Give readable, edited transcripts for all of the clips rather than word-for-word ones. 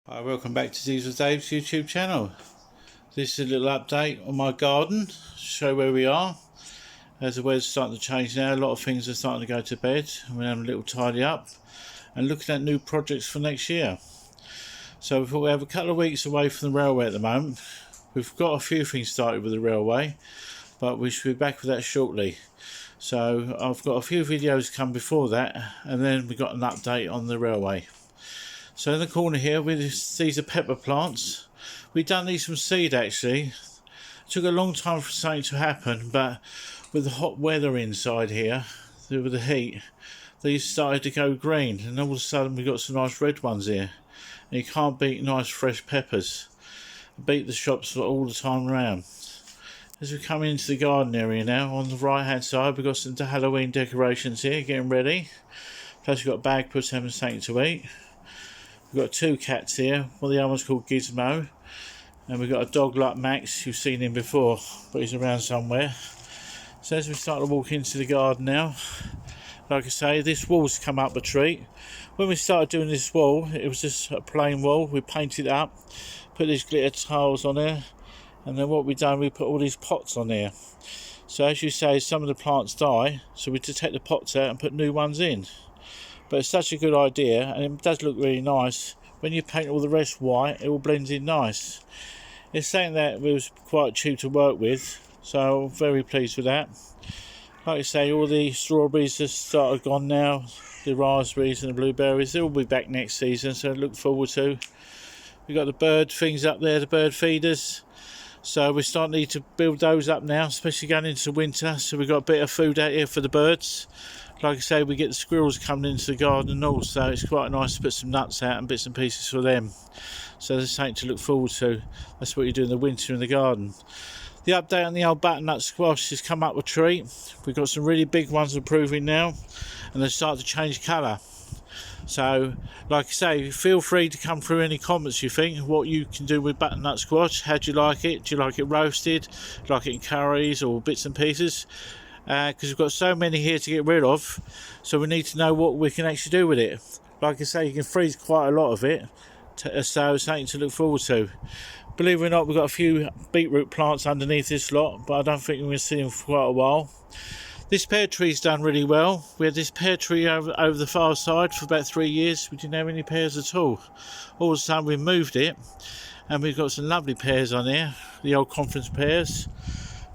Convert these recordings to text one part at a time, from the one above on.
Hi, welcome back to Diesel Dave's YouTube channel. This is a little update on my garden, show where we are. As the weather's starting to change now, a lot of things are starting to go to bed. We're having a little tidy up and looking at new projects for next year. So we thought we have a couple of weeks away from the railway at the moment. We've got a few things started with the railway, but we should be back with that shortly. So I've got a few videos come before that, and then we got an update on the railway. So in the corner here, these are pepper plants. We've done these from seed actually. It took a long time for something to happen, but with the hot weather inside here, with the heat, these started to go green, and all of a sudden we got some nice red ones here. And you can't beat nice fresh peppers. Beat the shops all the time around. As we come into the garden area now, on the right hand side, we've got some Halloween decorations here, getting ready. Plus we've got bag puts having something to eat. We've got two cats here. Well, the other one's called Gizmo, and we've got a dog like Max. You've seen him before, but he's around somewhere. So as we start to walk into the garden now, like I say, this wall's come up a treat. When we started doing this wall, it was just a plain wall. We painted it up, put these glitter tiles on there, and then what we done, we put all these pots on there. So as you say, some of the plants die, so we just take the pots out and put new ones in. But it's such a good idea, and it does look really nice. When you paint all the rest white, it all blends in nice. It's something that was quite cheap to work with, so I'm very pleased with that. Like I say, all the strawberries have started gone now, the raspberries and the blueberries, they'll be back next season, so I look forward to. We've got the bird things up there, the bird feeders. So we're starting to build those up now, especially going into winter, so we've got a bit of food out here for the birds. Like I say, we get the squirrels coming into the garden and all, so it's quite nice to put some nuts out and bits and pieces for them. So there's something to look forward to. That's what you do in the winter in the garden. The update on the old butternut squash has come up a treat. We've got some really big ones improving now, and they start to change colour. So, like I say, feel free to come through any comments you think, what you can do with butternut squash. How do you like it? Do you like it roasted? Do you like it in curries or bits and pieces? Because we've got so many here to get rid of, so we need to know what we can actually do with it. Like I say, you can freeze quite a lot of it, so something to look forward to. Believe it or not, we've got a few beetroot plants underneath this lot, but I don't think we're going to see them for quite a while. This pear tree's done really well. We had this pear tree over the far side for about 3 years. We didn't have any pears at all. All of a sudden we moved it, and we've got some lovely pears on here, the old conference pears.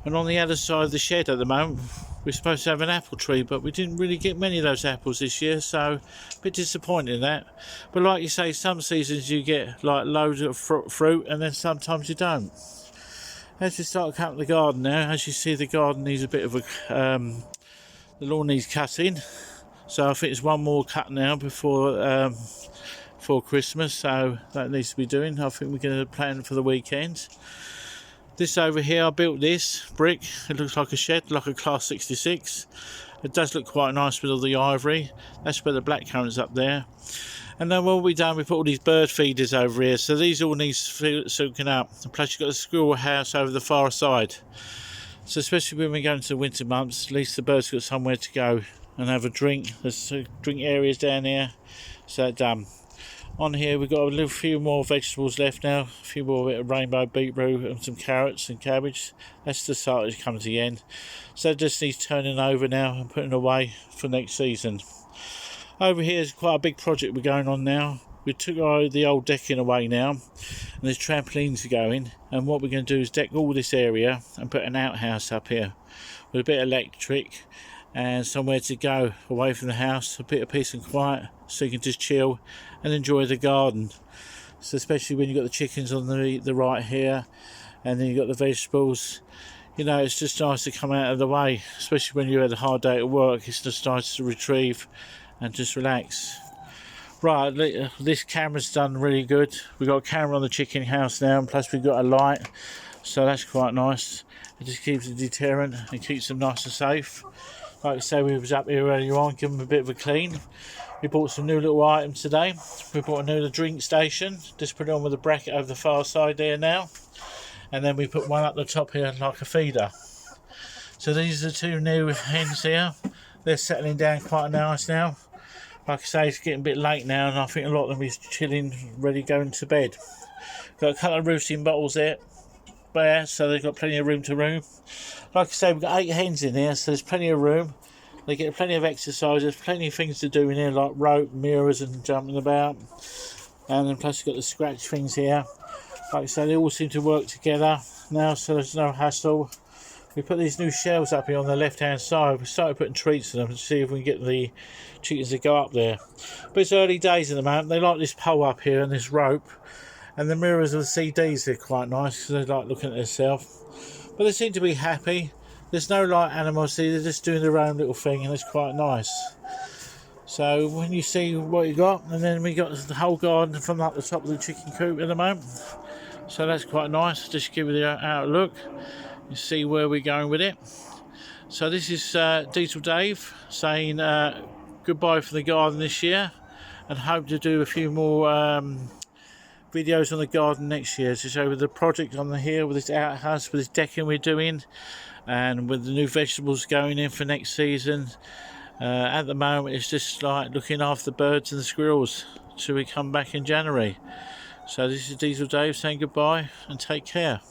And on the other side of the shed at the moment, we're supposed to have an apple tree, but we didn't really get many of those apples this year, so a bit disappointed in that. But like you say, some seasons you get like loads of fruit, and then sometimes you don't. As we start cutting the garden now, as you see, the garden needs a bit of a the lawn needs cutting, so I think it's one more cut now before Christmas, so that needs to be doing. I think we're going to plan for the weekend. This over here, I built this brick. It looks like a shed, like a Class 66. It does look quite nice with all the ivory. That's where the blackcurrant's up there. And then what we've done, we put all these bird feeders over here. So these all need soaking up. And plus you've got a squirrel house over the far side. So especially when we go into the winter months, at least the birds got somewhere to go and have a drink. There's drink areas down here. So that's done. On here we've got a little few more vegetables left now, a few more bit of rainbow beetroot and some carrots and cabbage. That's the start to come to the end. So it just needs turning over now and putting away for next season. Over here is quite a big project we're going on now. We took the old decking away now, and there's trampolines going, and what we're going to do is deck all this area and put an outhouse up here with a bit of electric and somewhere to go away from the house, a bit of peace and quiet, so you can just chill and enjoy the garden. So especially when you've got the chickens on the right here, and then you've got the vegetables, you know, it's just nice to come out of the way, especially when you had a hard day at work. It's just nice to retrieve and just relax. Right, this camera's done really good. We've got a camera on the chicken house now, and plus we've got a light, so that's quite nice. It just keeps a deterrent and keeps them nice and safe. Like I say, we was up here earlier on, give them a bit of a clean. We bought some new little items today. We bought a new drink station, just put it on with a bracket over the far side there now. And then we put one up the top here like a feeder. So these are the two new hens here. They're settling down quite nice now. Like I say, it's getting a bit late now, and I think a lot of them is chilling, ready going to bed. Got a couple of roosting bottles there, so they've got plenty of room to roam. Like I say, we've got 8 hens in here, so there's plenty of room. They get plenty of exercise, there's plenty of things to do in here, like rope, mirrors and jumping about. And then plus you've got the scratch things here. Like I say, they all seem to work together now, so there's no hassle. We put these new shelves up here on the left hand side. We started putting treats to them to see if we can get the chickens to go up there. But it's early days at the moment. They like this pole up here and this rope. And the mirrors of the CDs are quite nice because they like looking at themselves. But they seem to be happy. There's no like animosity, they're just doing their own little thing, and it's quite nice. So when you see what you got, and then we got the whole garden from up the top of the chicken coop at the moment. So that's quite nice, just give you the outlook. You see where we're going with it. So this is Diesel Dave saying goodbye for the garden this year, and hope to do a few more videos on the garden next year to show the project on the here with this outhouse, with this decking we're doing, and with the new vegetables going in for next season. At the moment it's just like looking after the birds and the squirrels till we come back in January. So this is Diesel Dave saying goodbye and take care.